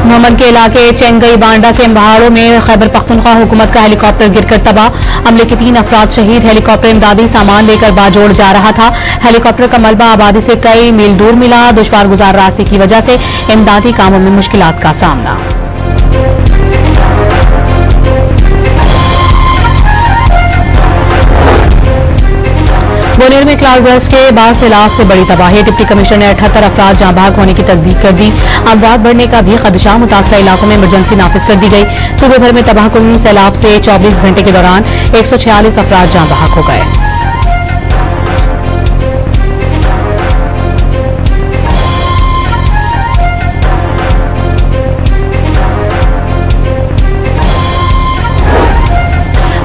नोमन के इलाके चेंगई बांडा के पहाड़ों में खैबर पख्तूनख्वा हुकूमत का हेलीकॉप्टर गिरकर तबाह। हमले के 3 अफराद शहीद। हेलीकॉप्टर इमदादी सामान लेकर बाजोड़ जा रहा था। हेलीकॉप्टर का मलबा आबादी से कई मील दूर मिला। दुश्वार गुजार रास्ते की वजह से इमदादी कामों में मुश्किलात का सामना। बोनेर में क्लाउड बर्स्ट के बाद सैलाब से बड़ी तबाही। डिप्टी कमिश्नर ने 78 अफराद जहां भाग होने की तस्दीक कर दी। अमवात बढ़ने का भी खदशा। मुतासरा इलाकों में इमरजेंसी नाफिज कर दी गई। सूबे भर में तबाहकुन सैलाब से 24 घंटे के दौरान 146 अफराद जहां भाग हो गए।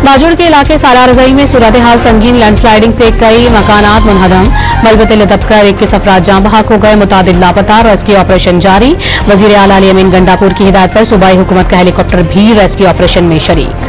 बाजुड़ के इलाके साला रजाई में सूरत हाल संगीन। लैंडस्लाइडिंग से कई मकानात मुनहदम। मलबे तले दबकर 21 अफराद जहां बहक हो गए। मुतादिद लापता। रेस्क्यू ऑपरेशन जारी। वजीर आला अली अमीन गंडापुर की हिदायत पर सूबाई हुकूमत का हेलीकॉप्टर भी रेस्क्यू ऑपरेशन में शरीक।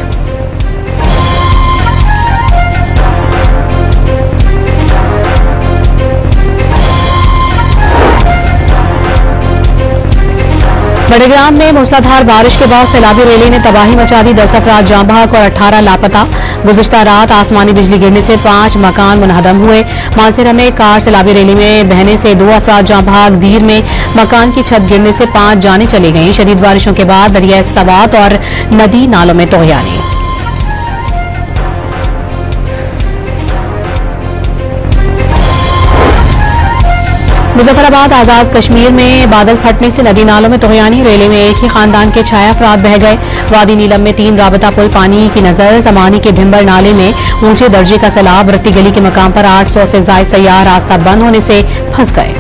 बड़ेग्राम में मूसलाधार बारिश के बाद सैलाबी रैली ने तबाही मचा दी। 10 अफराद जाँ बहक और 18 लापता। गुज़िश्ता रात आसमानी बिजली गिरने से 5 मकान मुनहदम हुए। मानसरा में कार सैलाबी रैली में बहने से 2 अफराद जाँ बहक। दीर में मकान की छत गिरने से 5 जानें चली गईं। शदीद बारिशों के बाद दरिया सवात और नदी नालों में तोहयानी। मुजफ्फराबाद आजाद कश्मीर में बादल फटने से नदी नालों में तोहयानी। रेले में एक ही खानदान के 6 अफराद बह गए। वादी नीलम में 3 राबता पुल पानी की नजर। समानी के भिम्बर नाले में ऊंचे दर्जे का सैलाब। रत्ती गली के मकाम पर 800 से जायद सैयाह रास्ता बंद होने से फंस गए।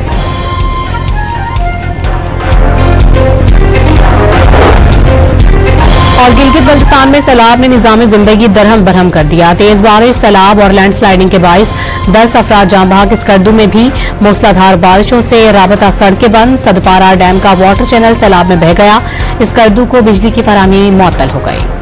और गिलगित बल्तिस्तान में सैलाब ने निजाम जिंदगी दरहम बरहम कर दिया। तेज बारिश, सैलाब और लैंडस्लाइडिंग के बाइस 10 अफराद जाँ बहक। स्कर्दू में भी मूसलाधार बारिशों से राबता सड़कें बंद। सदपारा डैम का वाटर चैनल सैलाब में बह गया। स्कर्दू को बिजली की फराहमी मुअत्तल हो गई।